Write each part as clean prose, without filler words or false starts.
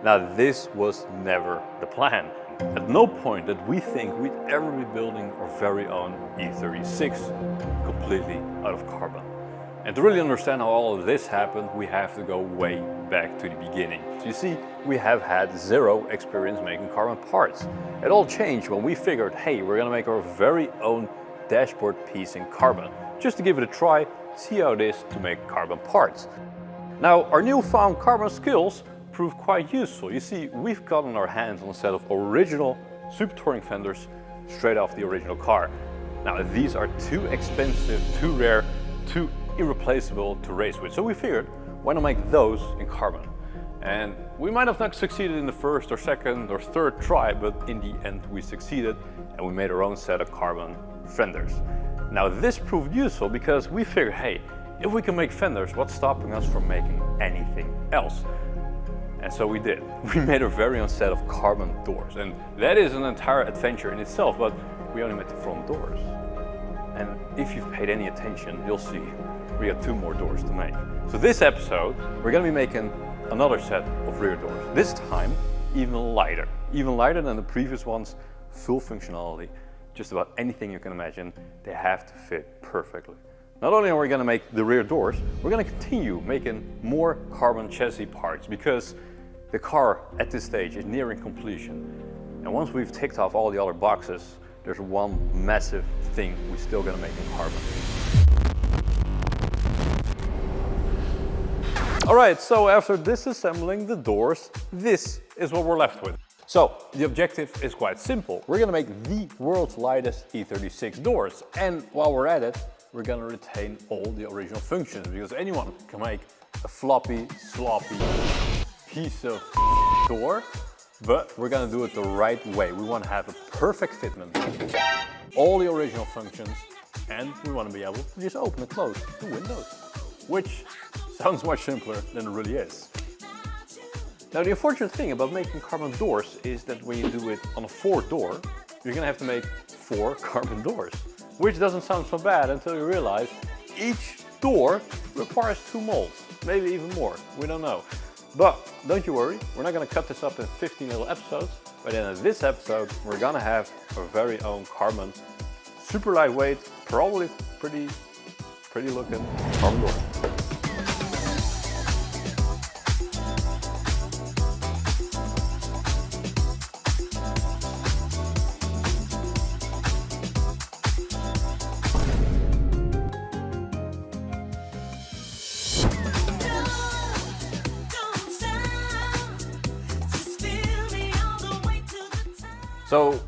Now this was never the plan. At no point did we think we'd ever be building our very own E36 completely out of carbon. And to really understand how all of this happened, we have to go way back to the beginning. So you see, we have had zero experience making carbon parts. It all changed when we figured, hey, we're gonna make our very own dashboard piece in carbon, just to give it a try, see how it is to make carbon parts. Now, our newfound carbon skills proved quite useful. You see, we've gotten our hands on a set of original Super Touring fenders straight off the original car. Now, these are too expensive, too rare, too irreplaceable to race with. So we figured, why not make those in carbon? And we might have not succeeded in the first or second or third try, but in the end we succeeded and we made our own set of carbon fenders. Now this proved useful because we figured, hey, if we can make fenders, what's stopping us from making anything else? And so we did. We made our very own set of carbon doors. And that is an entire adventure in itself, but we only made the front doors. And if you've paid any attention, you'll see we got 2 more doors to make. So this episode, we're gonna be making another set of rear doors. This time, even lighter than the previous ones, full functionality, just about anything you can imagine, they have to fit perfectly. Not only are we gonna make the rear doors, we're gonna continue making more carbon chassis parts because the car at this stage is nearing completion. And once we've ticked off all the other boxes, there's one massive thing we're still gonna make in carbon. All right, so after disassembling the doors, this is what we're left with. So the objective is quite simple. We're gonna make the world's lightest E36 doors. And while we're at it, we're gonna retain all the original functions because anyone can make a floppy, sloppy piece of door, but we're gonna do it the right way. We wanna have a perfect fitment, all the original functions, and we wanna be able to just open and close the windows, which sounds much simpler than it really is. Now the unfortunate thing about making carbon doors is that when you do it on a 4-door, you're gonna have to make 4 carbon doors, which doesn't sound so bad until you realize each door requires 2 molds, maybe even more, we don't know. But don't you worry, we're not gonna cut this up in 15 little episodes. By the end of this episode, we're gonna have our very own carbon, super lightweight, probably pretty looking carbon door. So,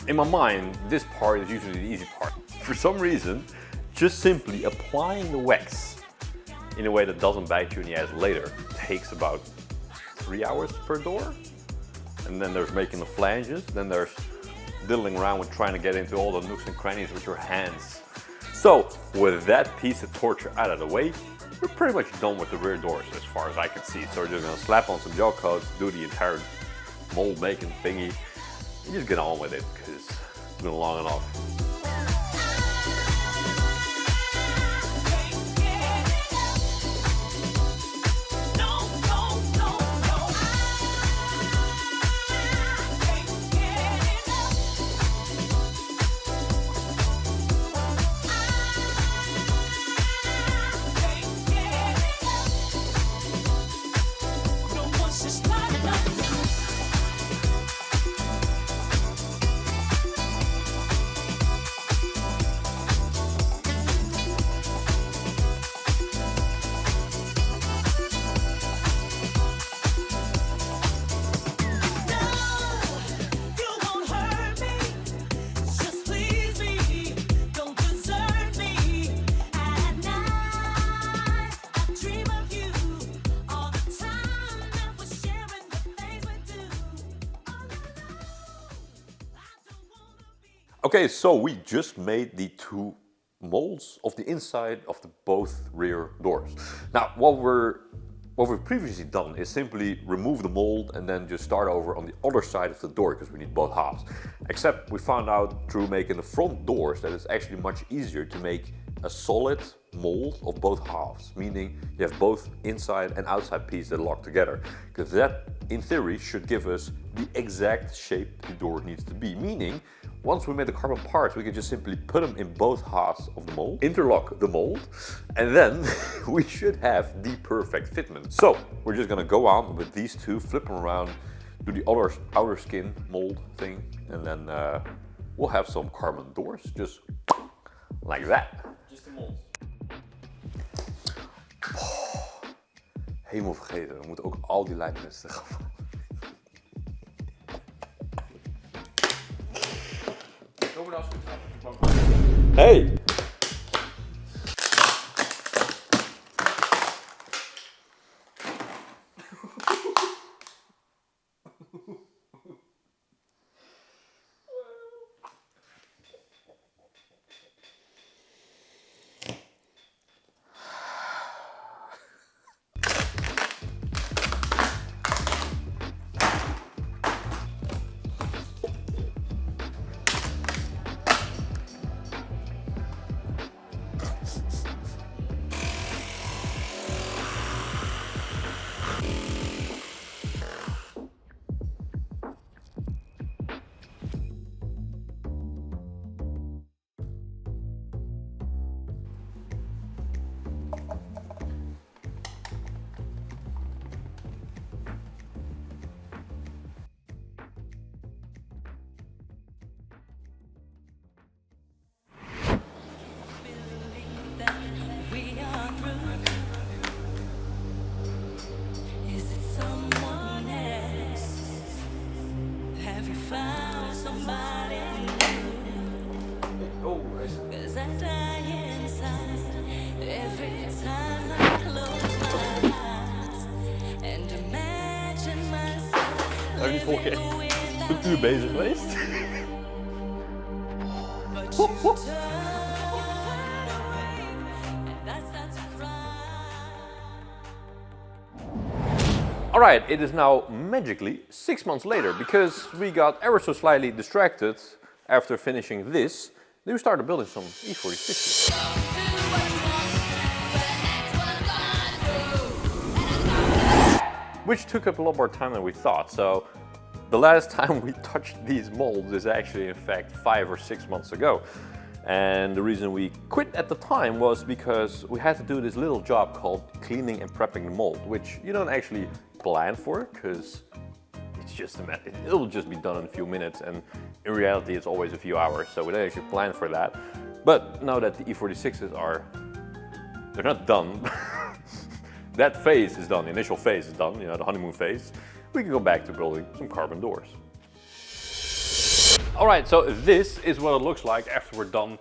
in my mind, this part is usually the easy part. For some reason, just simply applying the wax in a way that doesn't bite you in the ass later takes about 3 hours per door. And then there's making the flanges, then there's diddling around with trying to get into all the nooks and crannies with your hands. So, with that piece of torture out of the way, we're pretty much done with the rear doors as far as I can see. So we're just gonna slap on some gel coats, do the entire mold making thingy, and just get on with it because it's been long enough. Okay, so we just made the 2 molds of the inside of the both rear doors. Now, what we've previously done is simply remove the mold and then just start over on the other side of the door because we need both halves. Except we found out through making the front doors that it's actually much easier to make a solid mold of both halves, meaning you have both inside and outside piece that lock together, because that in theory should give us the exact shape the door needs to be, meaning once we made the carbon parts we can just simply put them in both halves of the mold, interlock the mold, and then we should have the perfect fitment. So we're just gonna go on with these two, flip them around, do the outer skin mold thing, and then we'll have some carbon doors just like that. Just the mold. Helemaal vergeten, we moeten ook al die lijnmesten gaan vallen. Hey! Heb je niet vorige keer een uur bezig geweest? Alright, it is now magically 6 months later, because we got ever so slightly distracted after finishing this. Then we started building some E46s. Which took up a lot more time than we thought. So the last time we touched these molds is actually in fact 5 or 6 months ago. And the reason we quit at the time was because we had to do this little job called cleaning and prepping the mold, which you don't actually plan for, because it's just it'll just be done in a few minutes, and in reality it's always a few hours, so we don't actually plan for that. But now that the E46s they're not done, that phase is done, the initial phase is done, you know, the honeymoon phase, we can go back to building some carbon doors. Alright, so this is what it looks like after we're done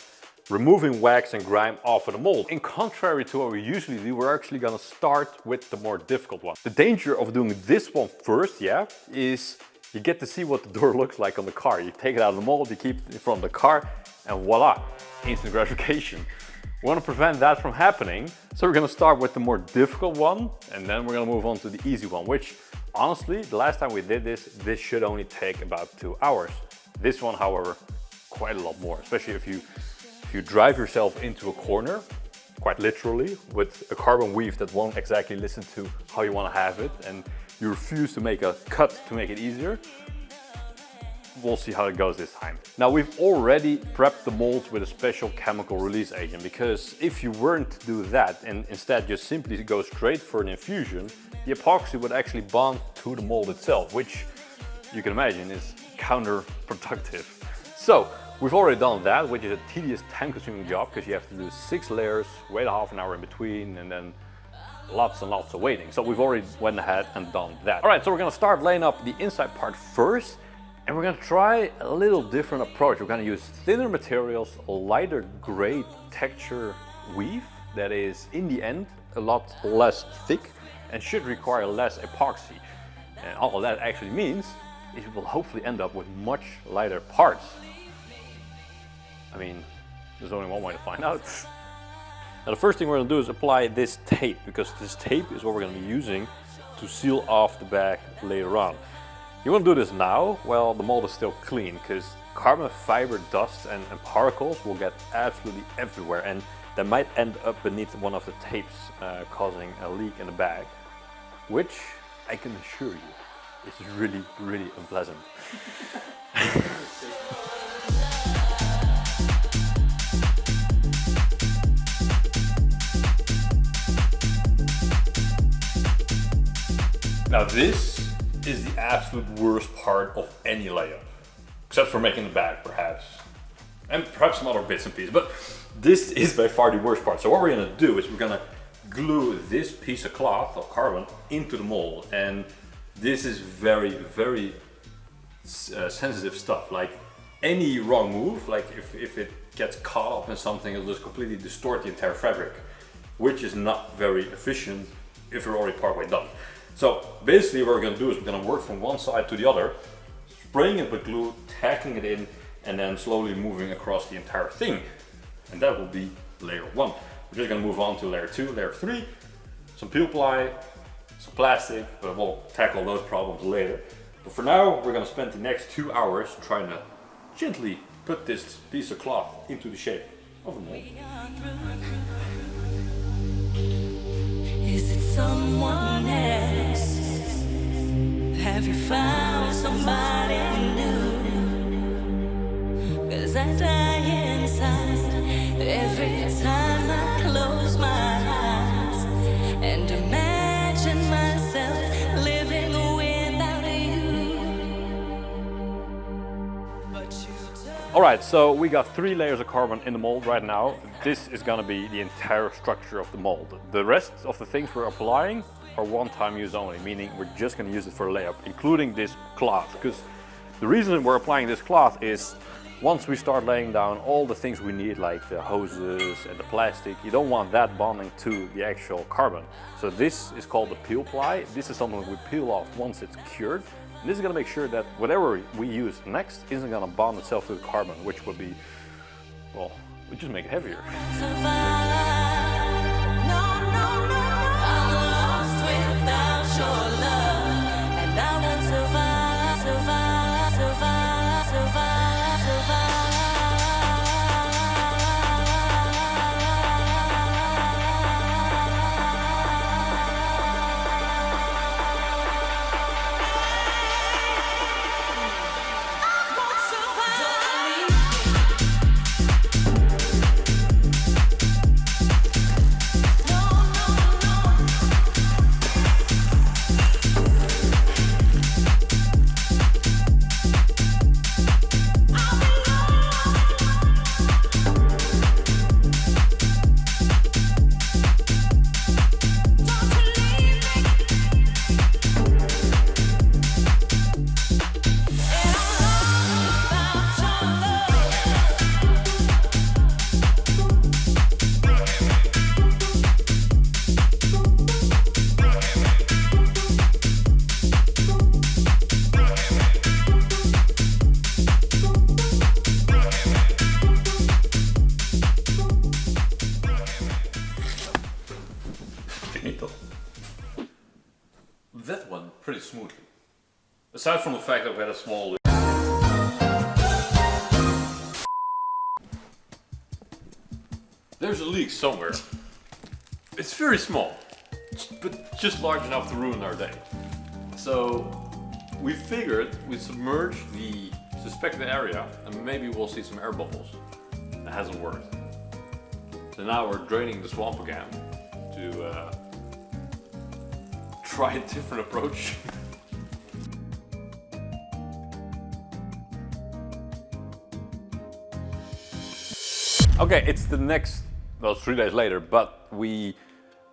removing wax and grime off of the mold. In contrary to what we usually do, we're actually gonna start with the more difficult one. The danger of doing this one first, yeah, is you get to see what the door looks like on the car. You take it out of the mold, you keep it in front of the car, and voila, instant gratification. We want to prevent that from happening, so we're gonna start with the more difficult one, and then we're gonna move on to the easy one, which honestly, the last time we did this should only take about 2 hours. This one, however, quite a lot more, especially if you drive yourself into a corner, quite literally, with a carbon weave that won't exactly listen to how you want to have it, and you refuse to make a cut to make it easier. We'll see how it goes this time. Now, we've already prepped the molds with a special chemical release agent, because if you weren't to do that and instead just simply go straight for an infusion, the epoxy would actually bond to the mold itself, which you can imagine is counterproductive. So we've already done that, which is a tedious, time-consuming job, because you have to do 6 layers, wait a half an hour in between, and then lots and lots of waiting. So we've already went ahead and done that. All right, so we're gonna start laying up the inside part first, and we're gonna try a little different approach. We're gonna use thinner materials, a lighter gray texture weave that is, in the end, a lot less thick and should require less epoxy. And all that actually means is we will hopefully end up with much lighter parts. I mean, there's only one way to find out. Now the first thing we're gonna do is apply this tape, because this tape is what we're gonna be using to seal off the back later on. You wanna do this now while the mold is still clean, because carbon fiber dust and particles will get absolutely everywhere. And that might end up beneath one of the tapes, causing a leak in the bag, which I can assure you is really, really unpleasant. Now this is the absolute worst part of any layup, except for making the bag perhaps, and perhaps some other bits and pieces, but this is by far the worst part. So what we're gonna do is we're gonna glue this piece of cloth or carbon into the mold, and this is very, very sensitive stuff. Like any wrong move, like if it gets caught up in something, it'll just completely distort the entire fabric, which is not very efficient if you're already partway done. So basically what we're going to do is we're going to work from one side to the other, spraying it with glue, tacking it in, and then slowly moving across the entire thing. And that will be layer 1. We're just going to move on to layer 2, layer 3, some peel ply, some plastic, but we'll tackle those problems later. But for now, we're going to spend the next 2 hours trying to gently put this piece of cloth into the shape of a mold. Is it someone else? Have you found somebody new? 'Cause I die inside every time I close my eyes and imagine myself living without you. But you don't. Alright, so we got 3 layers of carbon in the mold right now. This is gonna be the entire structure of the mold. The rest of the things we're applying are one-time use only, meaning we're just gonna use it for layup, including this cloth. Because the reason we're applying this cloth is once we start laying down all the things we need, like the hoses and the plastic, you don't want that bonding to the actual carbon. So this is called the peel ply. This is something we peel off once it's cured. And this is gonna make sure that whatever we use next isn't gonna bond itself to the carbon, which would be, well, we just make it heavier. That went pretty smoothly. Aside from the fact that we had a small leak. There's a leak somewhere. It's very small, but just large enough to ruin our day. So we figured we'd submerge the suspected area and maybe we'll see some air bubbles. That hasn't worked. So now we're draining the swamp again to try a different approach. Okay, it's the next, well, 3 days later, but we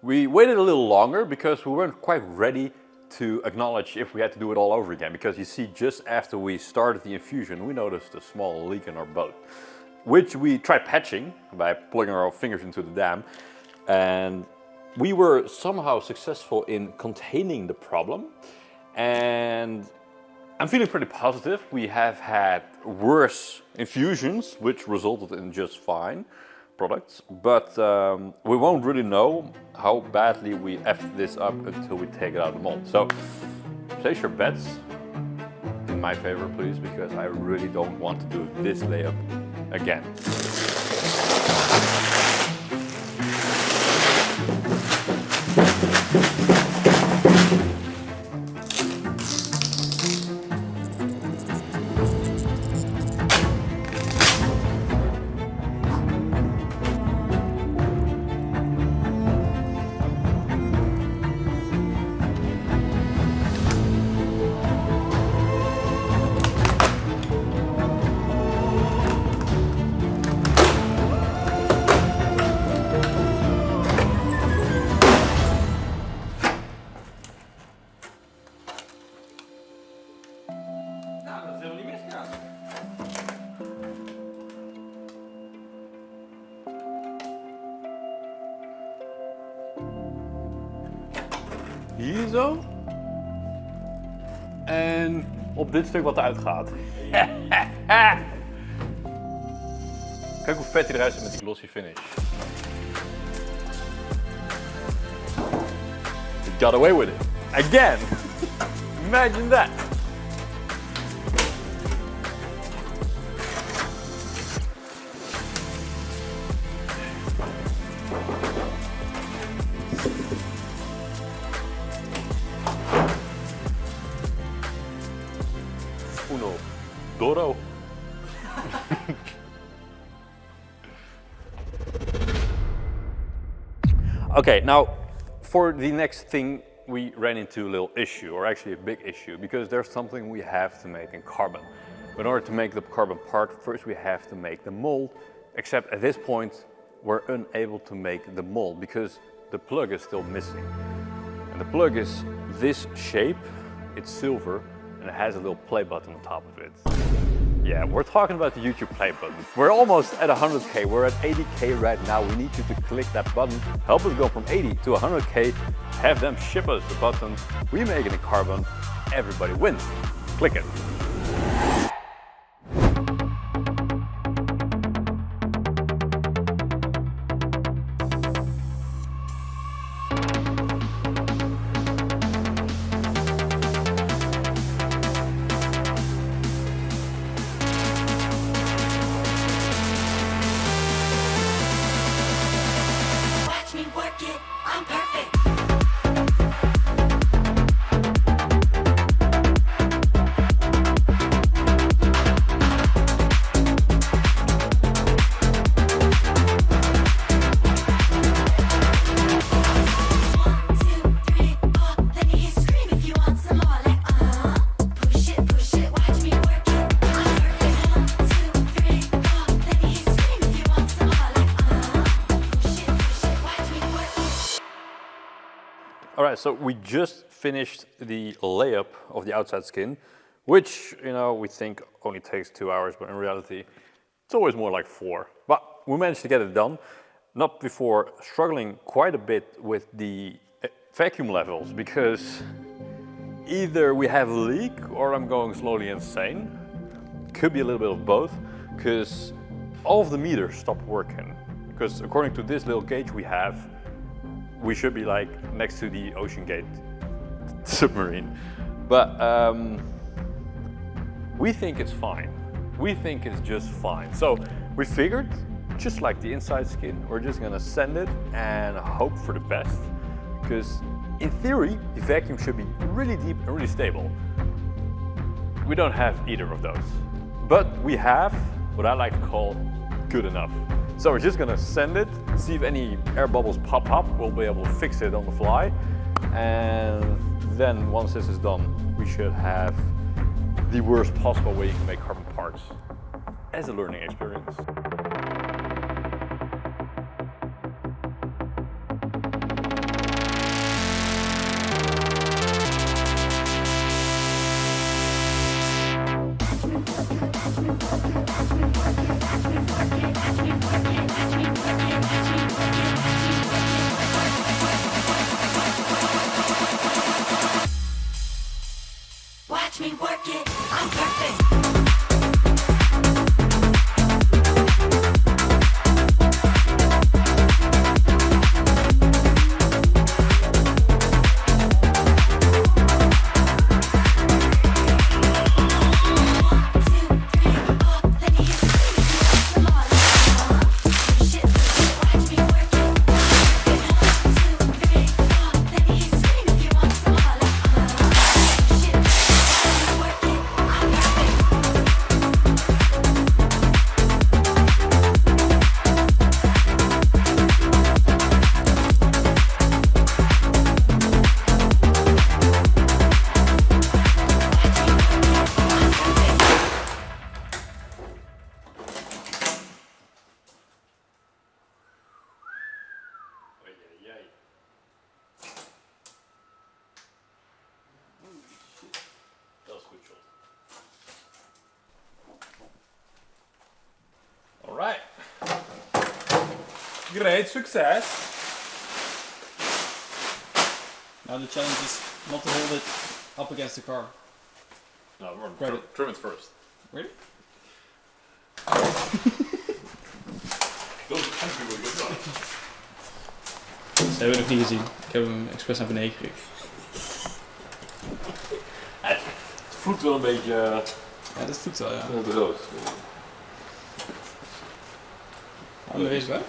waited a little longer because we weren't quite ready to acknowledge if we had to do it all over again. Because you see, just after we started the infusion, we noticed a small leak in our boat, which we tried patching by plugging our fingers into the dam, and we were somehow successful in containing the problem, and I'm feeling pretty positive. We have had worse infusions, which resulted in just fine products, but we won't really know how badly we effed this up until we take it out of the mold. So place your bets in my favor, please, because I really don't want to do this layup again. Hier zo. En op dit stuk wat eruit gaat. Kijk hoe vet hij eruit ziet met die glossy finish. He got away with it. Again! Imagine that! Uno, Doro. Okay, now for the next thing we ran into a little issue, or actually a big issue, because there's something we have to make in carbon. But in order to make the carbon part, first we have to make the mold, except at this point we're unable to make the mold because the plug is still missing. And the plug is this shape, it's silver, and it has a little play button on top of it. Yeah, we're talking about the YouTube play button. We're almost at 100K, we're at 80K right now. We need you to click that button, help us go from 80 to 100K, have them ship us the button, we make it in carbon, everybody wins. Click it. Alright, so we just finished the layup of the outside skin, which, you know, we think only takes 2 hours, but in reality, it's always more like 4. But we managed to get it done, not before struggling quite a bit with the vacuum levels, because either we have a leak or I'm going slowly insane. Could be a little bit of both, because all of the meters stopped working. Because according to this little gauge we have, we should be like next to the Ocean Gate submarine. But we think it's fine. We think it's just fine. So we figured, just like the inside skin, we're just gonna send it and hope for the best. Because in theory, the vacuum should be really deep and really stable. We don't have either of those. But we have what I like to call good enough. So we're just gonna send it, see if any air bubbles pop up, we'll be able to fix it on the fly. And then once this is done, we should have the worst possible way you can make carbon parts as a learning experience. Watch me work it, I'm perfect. Let me Great success. Now the challenge is not to hold it up against the car. No, we're trim it first. Ready? Those country will get done. Ze hebben we nog niet gezien. Ik heb hem expres naar beneden geklikt. Het voelt wel een beetje... Ja, dat voelt wel, ja. rood. Aan de race bij.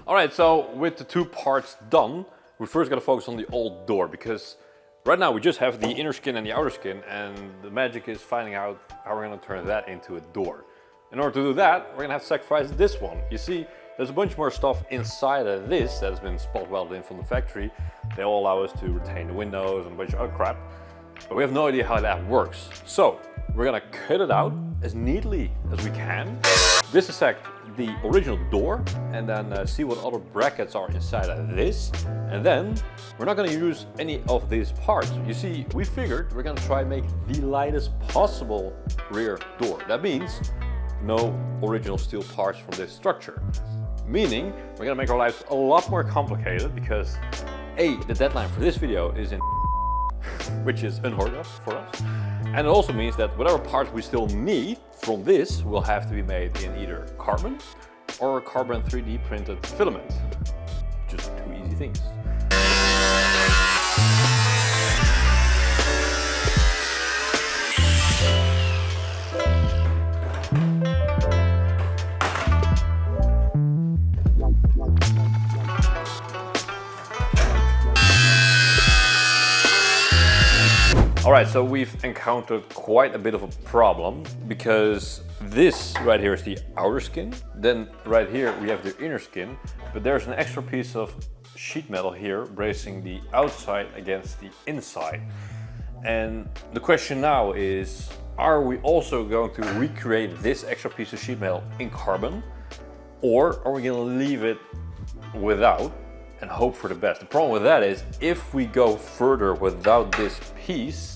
Alright, so with the two parts done, we first gotta focus on the old door because right now we just have the inner skin and the outer skin, and the magic is finding out how we're gonna turn that into a door. In order to do that, we're gonna have to sacrifice this one. You see, there's a bunch more stuff inside of this that has been spot welded in from the factory. They all allow us to retain the windows and a bunch of other crap, but we have no idea how that works. So we're gonna cut it out as neatly as we can, dissect the original door, and then see what other brackets are inside of this. And then we're not gonna use any of these parts. You see, we figured we're gonna try and make the lightest possible rear door. That means no original steel parts from this structure. Meaning, we're gonna make our lives a lot more complicated because A, the deadline for this video is in which is unheard of for us. And it also means that whatever parts we still need from this will have to be made in either carbon or carbon 3D printed filament. Just two easy things. Alright, so we've encountered quite a bit of a problem because this right here is the outer skin, then right here we have the inner skin, but there's an extra piece of sheet metal here bracing the outside against the inside. And the question now is, are we also going to recreate this extra piece of sheet metal in carbon, or are we going to leave it without and hope for the best? The problem with that is, if we go further without this piece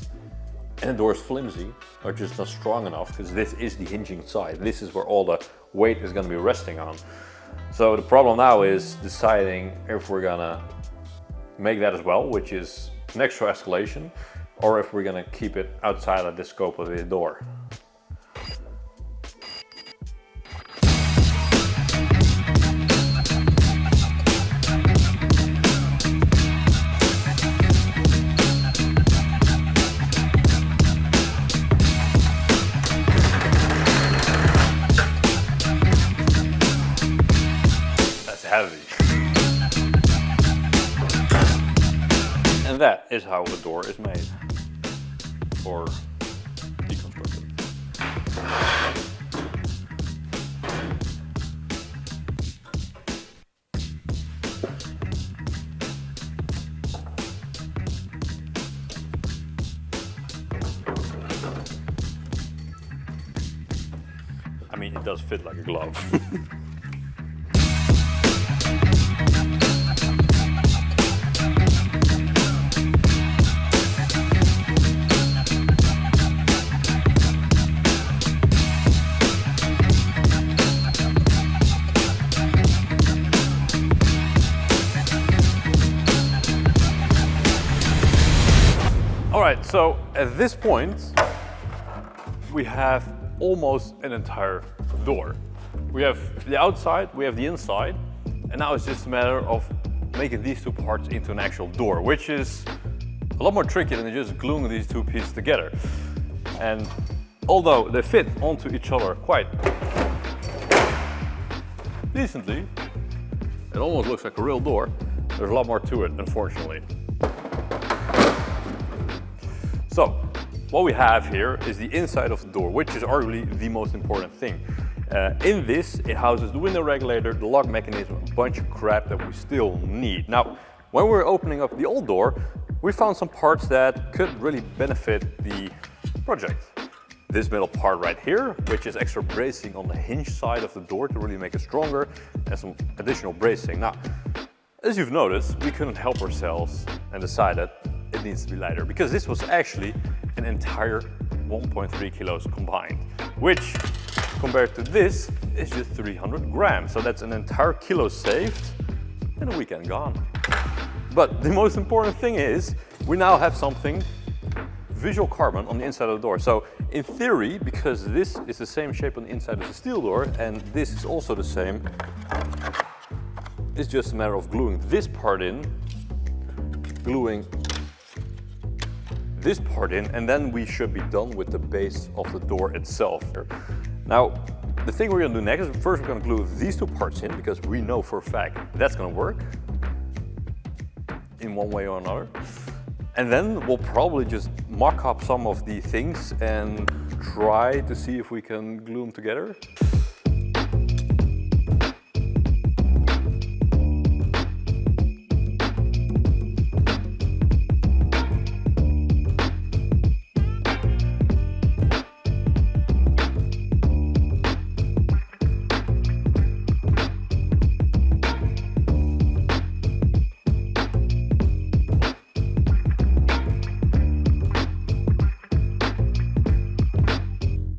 and the door is flimsy or just not strong enough, because this is the hinging side, this is where all the weight is going to be resting on. So the problem now is deciding if we're gonna make that as well, which is an extra escalation, or if we're gonna keep it outside of the scope of the door. Heavy. And that is how the door is made, or deconstructed. I mean, it does fit like a glove. Alright, so at this point we have almost an entire door. We have the outside, we have the inside, and now it's just a matter of making these two parts into an actual door, which is a lot more tricky than just gluing these two pieces together. And although they fit onto each other quite decently, it almost looks like a real door. There's a lot more to it, unfortunately. So, what we have here is the inside of the door, which is arguably the most important thing. In this, it houses the window regulator, the lock mechanism, a bunch of crap that we still need. Now, when we were opening up the old door, we found some parts that could really benefit the project. This middle part right here, which is extra bracing on the hinge side of the door to really make it stronger, and some additional bracing. Now, as you've noticed, we couldn't help ourselves and decided it needs to be lighter, because this was actually an entire 1.3 kilos combined, which compared to this is just 300 grams. So that's an entire kilo saved and a weekend gone. But the most important thing is we now have something visual carbon on the inside of the door. So in theory, because this is the same shape on the inside as the steel door and this is also the same, it's just a matter of gluing this part in, gluing this part in, and then we should be done with the base of the door itself. Now, the thing we're gonna do next is first we're gonna glue these two parts in because we know for a fact that's gonna work in one way or another. And then we'll probably just mock up some of the things and try to see if we can glue them together.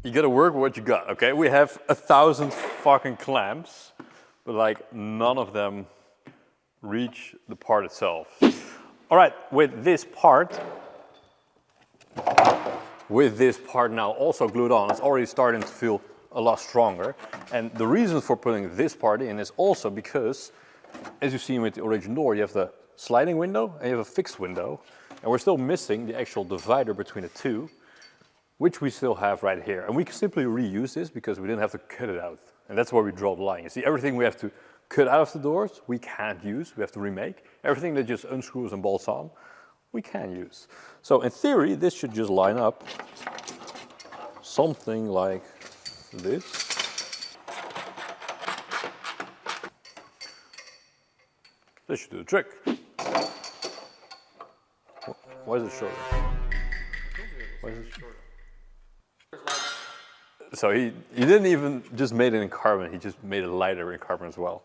You gotta work with what you got, okay? We have 1,000 fucking clamps, but like none of them reach the part itself. All right, with this part now also glued on, it's already starting to feel a lot stronger. And the reason for putting this part in is also because, as you've seen with the original door, you have the sliding window and you have a fixed window. And we're still missing the actual divider between the two, which we still have right here. And we can simply reuse this because we didn't have to cut it out. And that's where we draw the line. You see, everything we have to cut out of the doors, we can't use, we have to remake. Everything that just unscrews and bolts on, we can use. So in theory, this should just line up something like this. This should do the trick. Why is it shorter? Why is it shorter? So he didn't even just made it in carbon, he just made it lighter in carbon as well.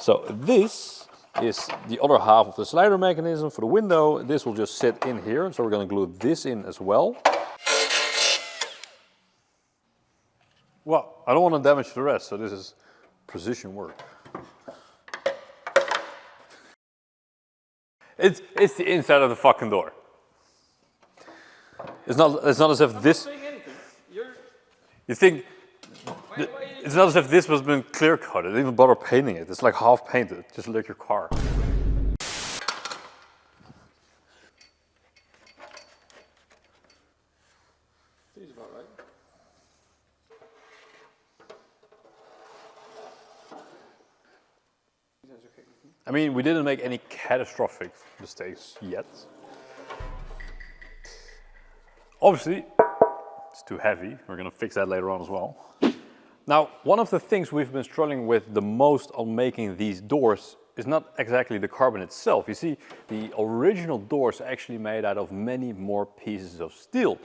So this is the other half of the slider mechanism for the window. This will just sit in here, so we're going to glue this in as well. Well, I don't want to damage the rest, so this is precision work. It's the inside of the fucking door. It's not as if this... You think, it's not as if this was been clear coated, even bother painting it. It's like half painted, just like your car. Seems about right. I mean, we didn't make any catastrophic mistakes yet. Obviously, it's too heavy. We're going to fix that later on as well. Now, one of the things we've been struggling with the most on making these doors is not exactly the carbon itself. You see, the original doors are actually made out of many more pieces of steel.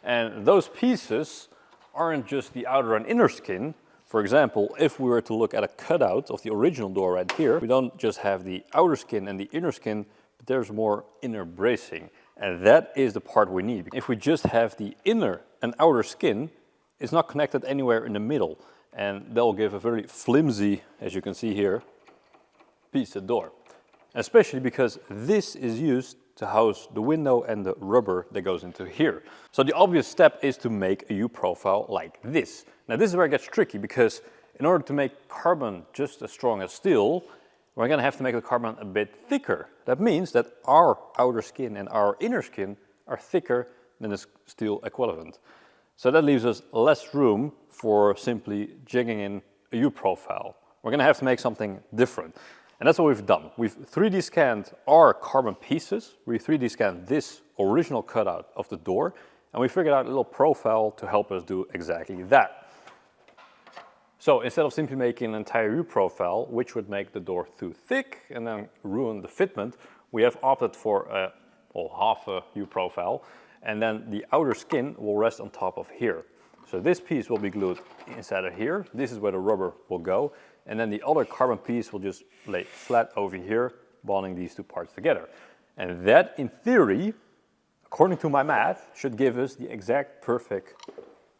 And those pieces aren't just the outer and inner skin. For example, if we were to look at a cutout of the original door right here, we don't just have the outer skin and the inner skin, but there's more inner bracing. And that is the part we need. If we just have the inner and outer skin, it's not connected anywhere in the middle. And that'll give a very flimsy, as you can see here, piece of door. Especially because this is used to house the window and the rubber that goes into here. So the obvious step is to make a U-profile like this. Now this is where it gets tricky because in order to make carbon just as strong as steel, we're going to have to make the carbon a bit thicker. That means that our outer skin and our inner skin are thicker than the steel equivalent. So that leaves us less room for simply jigging in a U-profile. We're going to have to make something different. And that's what we've done. We've 3D scanned our carbon pieces. We 3D scanned this original cutout of the door. And we figured out a little profile to help us do exactly that. So instead of simply making an entire U-profile, which would make the door too thick and then ruin the fitment, we have opted for half a U-profile, and then the outer skin will rest on top of here. So this piece will be glued inside of here. This is where the rubber will go, and then the other carbon piece will just lay flat over here, bonding these two parts together. And that, in theory, according to my math, should give us the exact perfect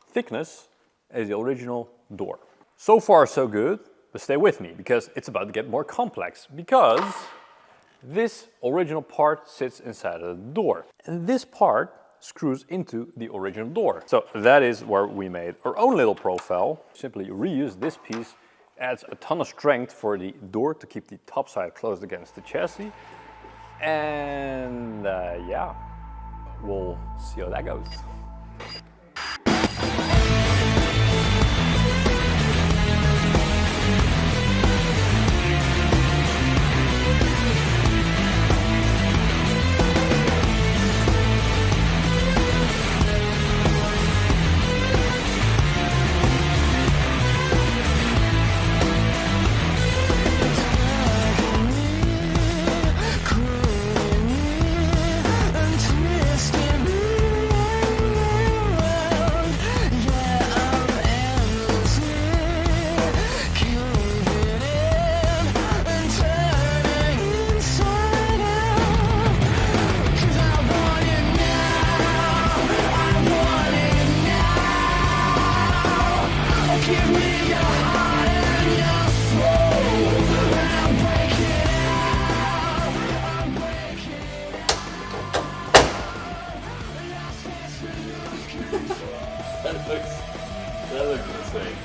thickness as the original door. So far so good, but stay with me because it's about to get more complex, because this original part sits inside of the door and this part screws into the original door. So that is where we made our own little profile. Simply reuse this piece, adds a ton of strength for the door to keep the top side closed against the chassis. And yeah, we'll see how that goes. That looks insane.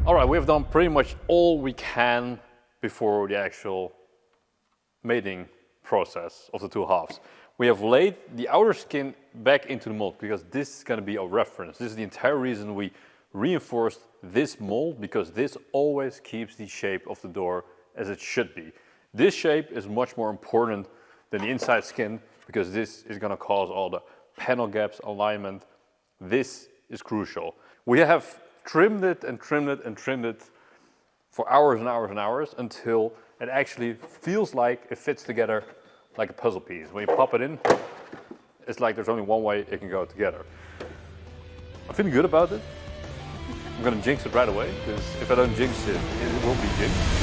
All right, we've done pretty much all we can before the actual mating process of the two halves. We have laid the outer skin back into the mold because this is going to be our reference. This is the entire reason we reinforced this mold, because this always keeps the shape of the door as it should be. This shape is much more important than the inside skin because this is going to cause all the panel gaps, alignment. This is crucial. We have trimmed it and trimmed it and trimmed it for hours and hours and hours until it actually feels like it fits together like a puzzle piece. When you pop it in, it's like there's only one way it can go together. I'm feeling good about it. I'm gonna jinx it right away, because if I don't jinx it, it will be jinxed.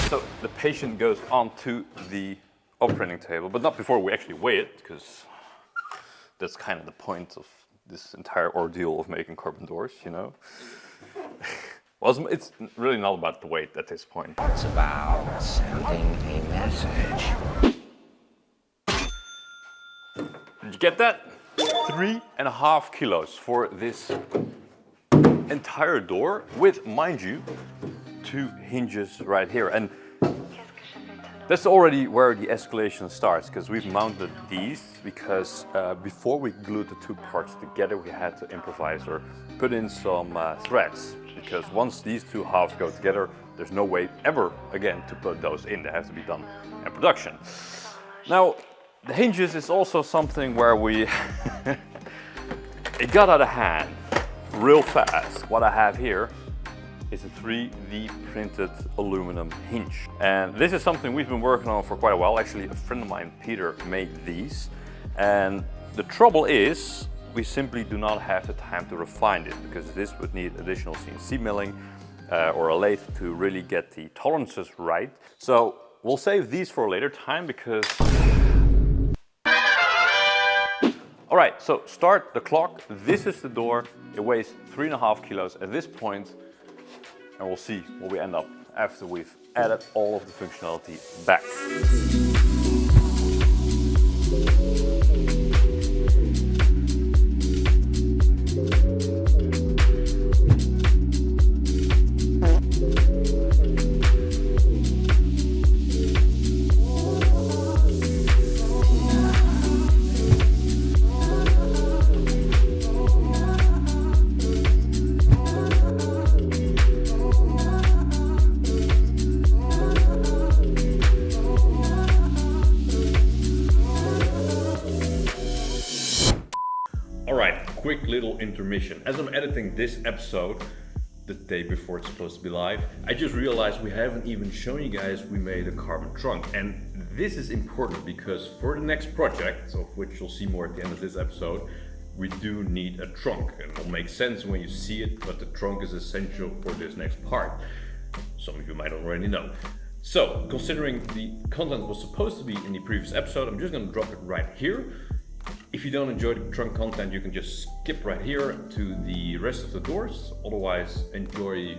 So the patient goes onto the operating table, but not before we actually weigh it, because that's kind of the point of this entire ordeal of making carbon doors, you know. Well, it's really not about the weight at this point. It's about sending a message. Did you get that? 3.5 kilos for this entire door with, mind you, 2 hinges right here. And that's already where the escalation starts, because we've mounted these because before we glued the 2 parts together, we had to improvise or put in some threads, because once these 2 halves go together, there's no way ever again to put those in. They have to be done in production. Now, the hinges is also something where we it got out of hand real fast. What I have here is a 3D printed aluminum hinge. And this is something we've been working on for quite a while. Actually, a friend of mine, Peter, made these. And the trouble is, we simply do not have the time to refine this, because this would need additional CNC milling or a lathe to really get the tolerances right. So we'll save these for a later time because... All right, so start the clock. This is the door. It weighs 3.5 kilos at this point, and we'll see where we end up after we've added all of the functionality back. Quick little intermission. As I'm editing this episode, the day before it's supposed to be live, I just realized we haven't even shown you guys we made a carbon trunk. And this is important because for the next project, of which you'll see more at the end of this episode, we do need a trunk. And it'll make sense when you see it, but the trunk is essential for this next part. Some of you might already know. So, considering the content was supposed to be in the previous episode, I'm just gonna drop it right here. If you don't enjoy the trunk content, you can just skip right here to the rest of the doors. Otherwise, enjoy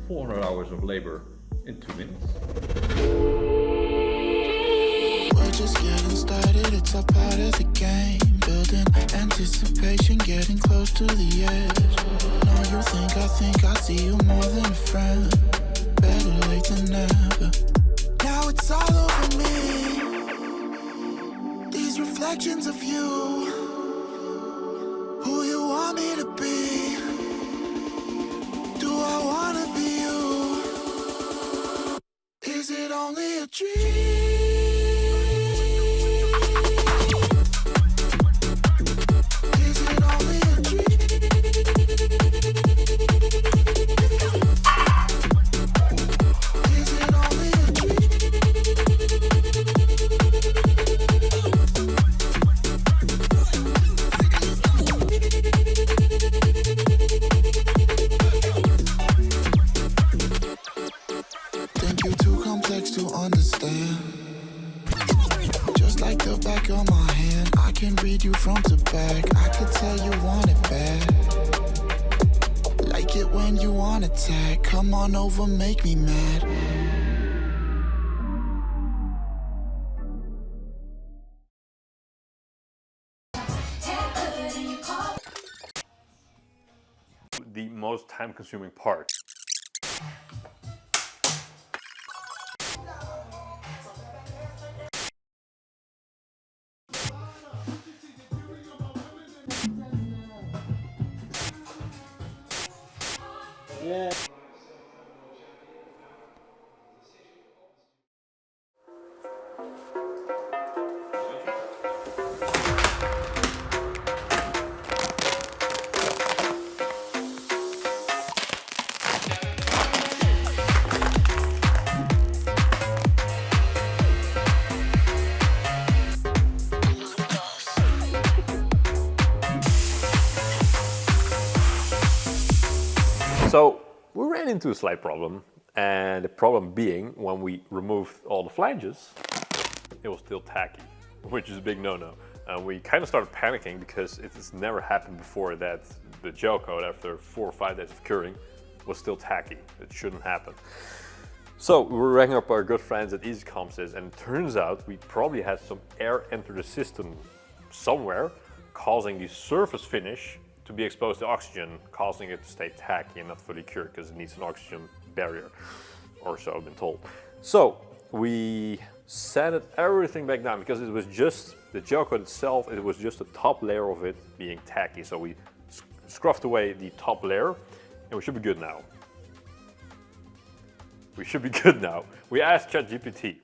400 hours of labor in 2 minutes. We're just getting started, it's all part of the game. Building anticipation, getting close to the edge. No, you think I see you more than a friend. Better late than never. Now it's all over me. These reflections of you, who you want me to be. Do I wanna be you? Is it only a dream? Is it only a dream? Is it only a dream? To understand, just like the back of my hand, I can read you front to back. I could tell you want it bad, like it when you want attack. Come on over, make me mad. The most time-consuming part. Yeah. So we ran into a slight problem, and the problem being when we removed all the flanges, it was still tacky, which is a big no-no. And we kind of started panicking because it has never happened before that the gel coat after 4 or 5 days of curing was still tacky. It shouldn't happen. So we were ringing up our good friends at Easy Composites, and it turns out we probably had some air enter the system somewhere, causing the surface finish to be exposed to oxygen, causing it to stay tacky and not fully cured because it needs an oxygen barrier, or so I've been told. So we sanded everything back down because it was just the gel coat itself, it was just the top layer of it being tacky. So we scruffed away the top layer and we should be good now. We should be good now. We asked ChatGPT.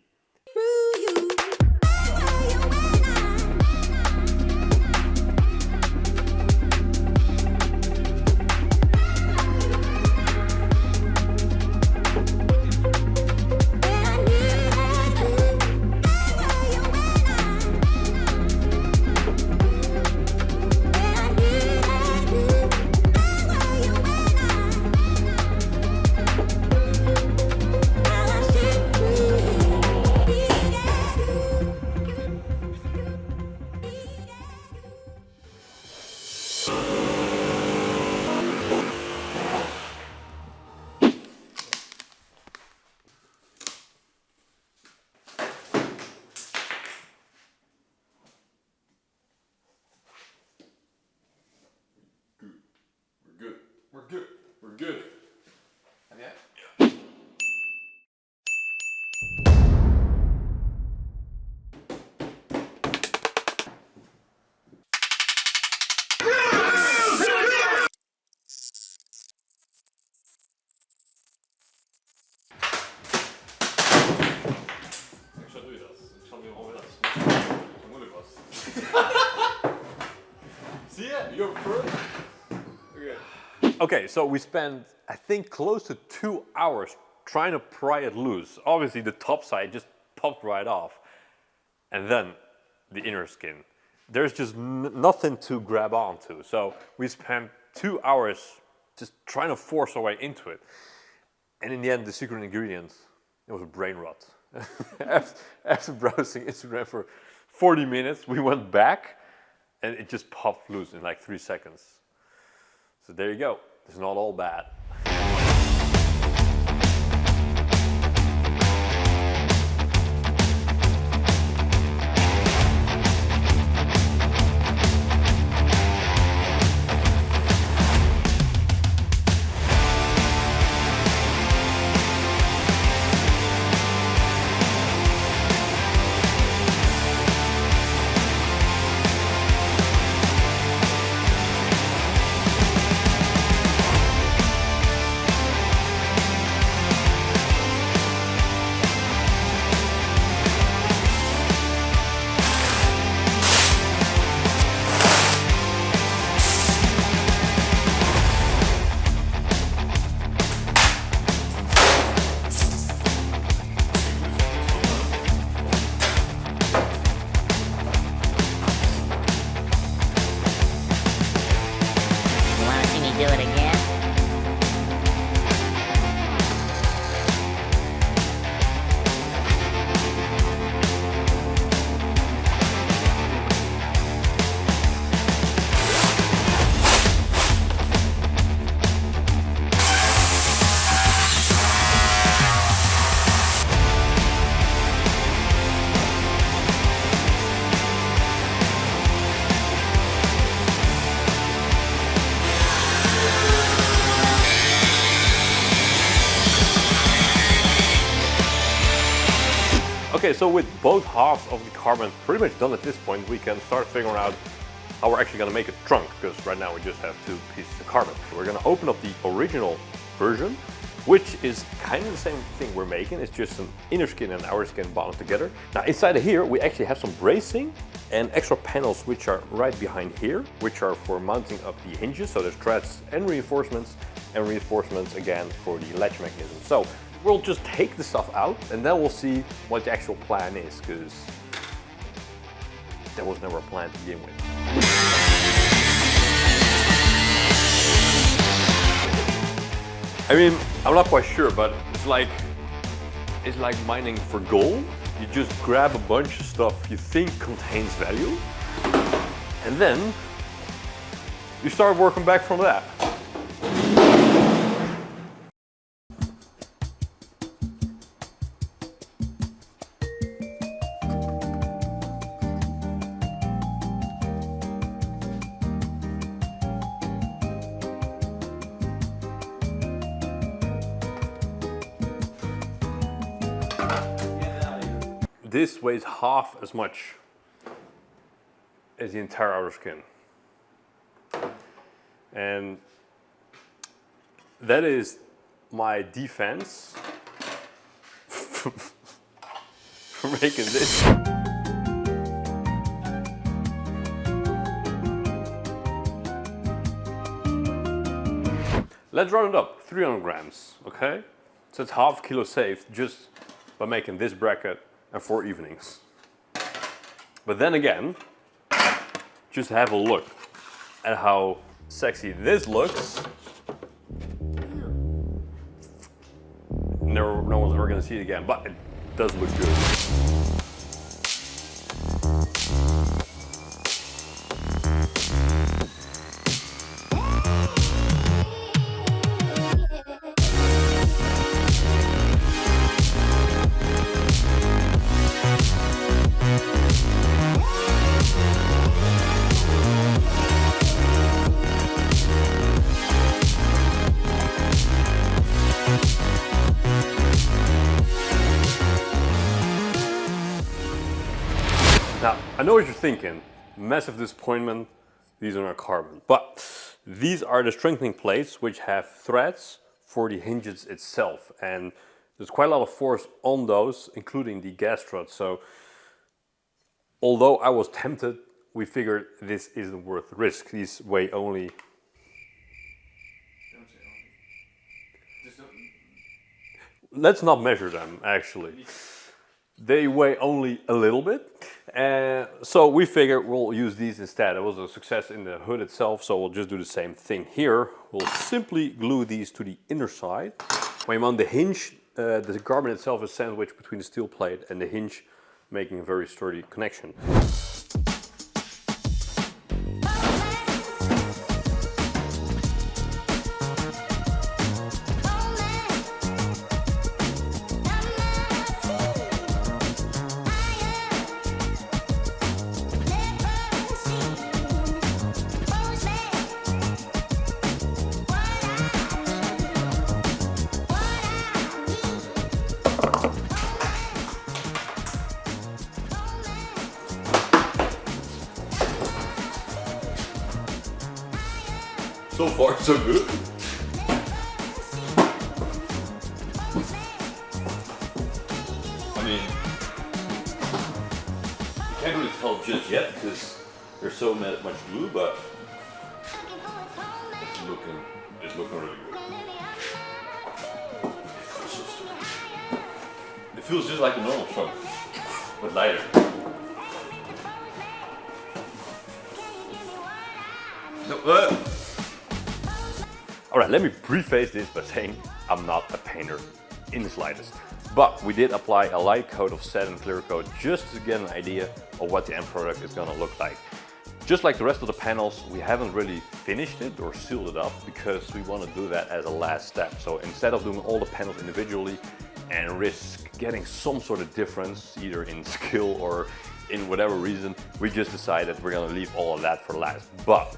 Okay, so we spent, I think, close to 2 hours trying to pry it loose. Obviously, the top side just popped right off. And then the inner skin. There's just nothing to grab onto. So we spent 2 hours just trying to force our way into it. And in the end, the secret ingredient, it was brain rot. After browsing Instagram for 40 minutes, we went back and it just popped loose in like 3 seconds. So there you go. It's not all bad. Do it again. Okay, so with both halves of the carbon pretty much done at this point, we can start figuring out how we're actually gonna make a trunk, because right now we just have 2 pieces of carbon. We're gonna open up the original version, which is kind of the same thing we're making. It's just an inner skin and outer skin bonded together. Now inside of here, we actually have some bracing and extra panels which are right behind here, which are for mounting up the hinges. So there's threads and reinforcements again for the latch mechanism. So we'll just take the stuff out and then we'll see what the actual plan is, because that was never a plan to begin with. I mean, I'm not quite sure, but it's like mining for gold. You just grab a bunch of stuff you think contains value, and then you start working back from that. This weighs half as much as the entire outer skin. And that is my defense for making this. Let's round it up, 300 grams, okay? So it's half a kilo saved just by making this bracket and 4 evenings. But then again, just have a look at how sexy this looks. No one's ever gonna see it again, but it does look good. Now, I know what you're thinking, massive disappointment, these are not carbon, but these are the strengthening plates which have threads for the hinges itself, and there's quite a lot of force on those, including the gas struts. So although I was tempted, we figured this isn't worth the risk. These weigh only Let's not measure them, actually. They weigh only a little bit. So we figured we'll use these instead. It was a success in the hood itself, so we'll just do the same thing here. We'll simply glue these to the inner side. When you mount the hinge, the garment itself is sandwiched between the steel plate and the hinge, making a very sturdy connection. So far, so good. I mean, you can't really tell just yet because there's so much glue, but it's looking really good. It feels just like a normal trunk, but lighter. No, Alright, let me preface this by saying I'm not a painter in the slightest. But we did apply a light coat of satin clear coat just to get an idea of what the end product is gonna look like. Just like the rest of the panels, we haven't really finished it or sealed it up because we want to do that as a last step. So instead of doing all the panels individually and risk getting some sort of difference, either in skill or in whatever reason, we just decided we're gonna leave all of that for last. But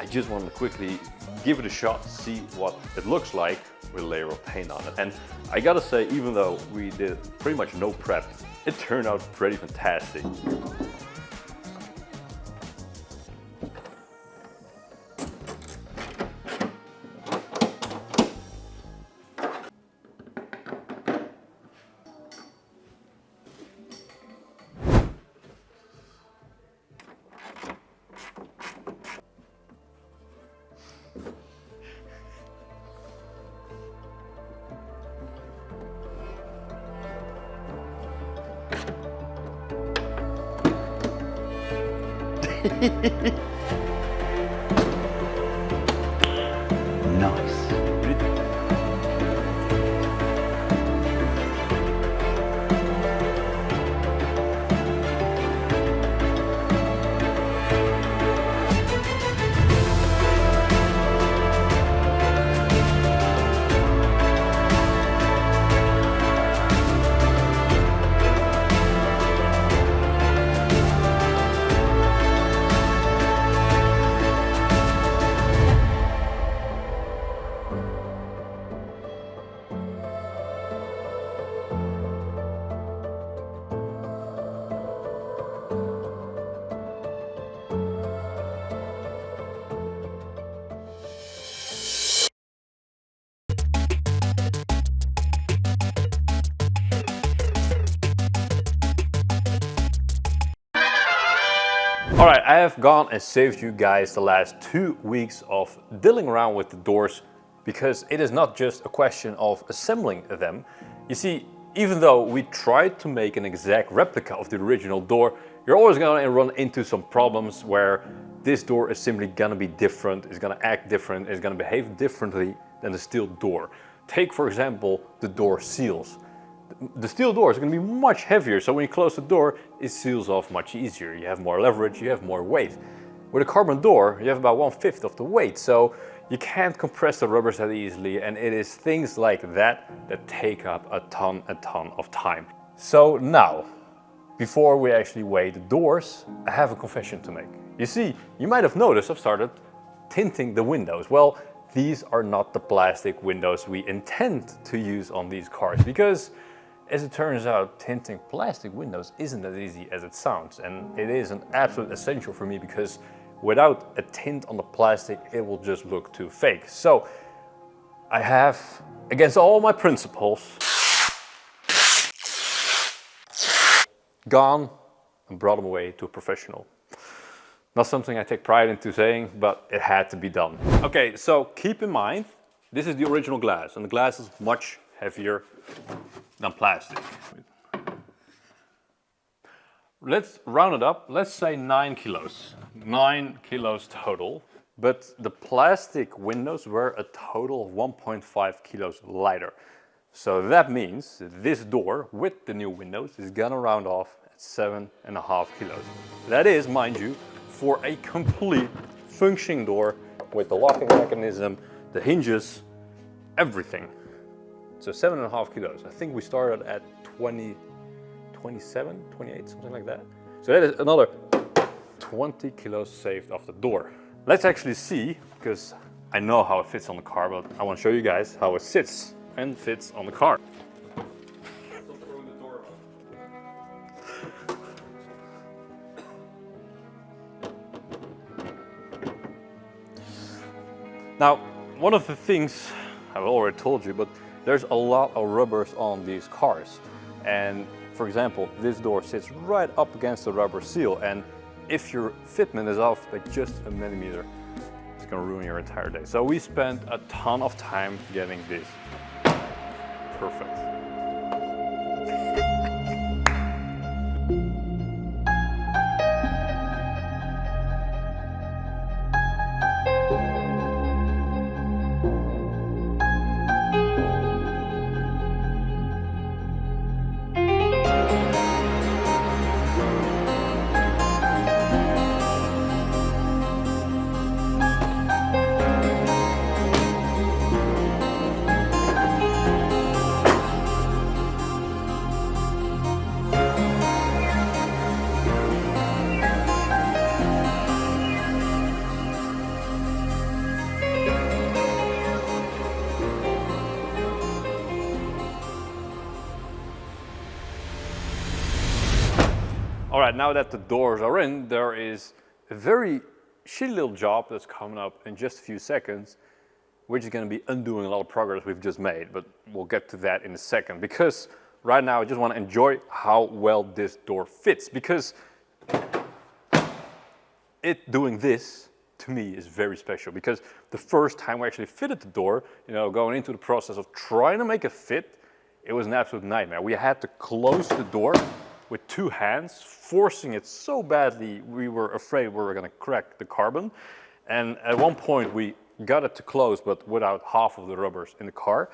I just wanted to quickly give it a shot, see what it looks like with a layer of paint on it. And I gotta say, even though we did pretty much no prep, it turned out pretty fantastic. Nice. Alright, I have gone and saved you guys the last 2 weeks of dealing around with the doors because it is not just a question of assembling them. You see, even though we tried to make an exact replica of the original door, you're always going to run into some problems where this door is simply going to be different, it's going to act different, it's going to behave differently than the steel door. Take, for example, the door seals. The steel door is going to be much heavier, so when you close the door, it seals off much easier. You have more leverage, you have more weight. With a carbon door, you have about 1/5 of the weight, so you can't compress the rubbers that easily, and it is things like that that take up a ton of time. So now, before we actually weigh the doors, I have a confession to make. You see, you might have noticed I've started tinting the windows. Well, these are not the plastic windows we intend to use on these cars, because as it turns out, tinting plastic windows isn't as easy as it sounds, and it is an absolute essential for me because without a tint on the plastic, it will just look too fake. So I have, against all my principles, gone and brought them away to a professional. Not something I take pride into saying, but it had to be done. Okay, so keep in mind, This is the original glass, and the glass is much heavier than plastic. Let's round it up. Let's say 9 kilos. 9 kilos total. But the plastic windows were a total of 1.5 kilos lighter. So that means that this door with the new windows is gonna round off at 7.5 kilos. That is, mind you, for a complete functioning door with the locking mechanism, the hinges, everything. So 7.5 kilos. I think we started at 27, 28, something like that. So that is another 20 kilos saved off the door. Let's actually see, because I know how it fits on the car, but I want to show you guys how it sits and fits on the car. Now, one of the things I've already told you, but there's a lot of rubbers on these cars. And for example, this door sits right up against the rubber seal, and if your fitment is off by just a millimeter, it's gonna ruin your entire day. So we spent a ton of time getting this perfect. All right, now that the doors are in, there is a very shitty little job that's coming up in just a few seconds, which is going to be undoing a lot of progress we've just made, but we'll get to that in a second, because right now I just want to enjoy how well this door fits, because doing this to me is very special, because the first time we actually fitted the door, you know, going into the process of trying to make it fit, it was an absolute nightmare. We had to close the door with 2 hands, forcing it so badly we were afraid we were going to crack the carbon. And at one point we got it to close, but without half of the rubbers in the car.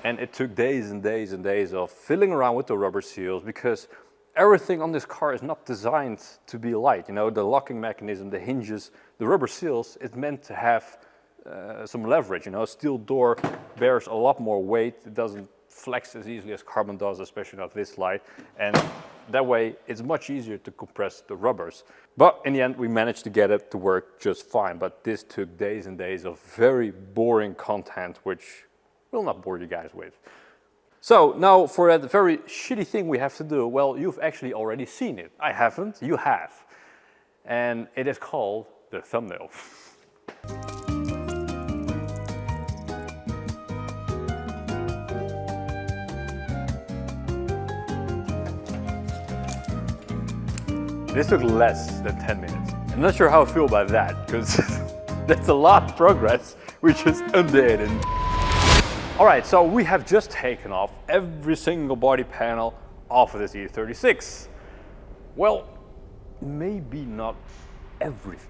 And it took days and days and days of fiddling around with the rubber seals, because everything on this car is not designed to be light. You know, the locking mechanism, the hinges, the rubber seals, it's meant to have some leverage. You know, a steel door bears a lot more weight. It doesn't flex as easily as carbon does, especially not this light. And that way, it's much easier to compress the rubbers. But in the end, we managed to get it to work just fine. But this took days and days of very boring content, which we'll not bore you guys with. So now for that very shitty thing we have to do, well, you've actually already seen it. I haven't, you have. And it is called the thumbnail. This took less than 10 minutes. I'm not sure how I feel about that, because that's a lot of progress we just undid. All right, so we have just taken off every single body panel off of this E36. Well, maybe not everything.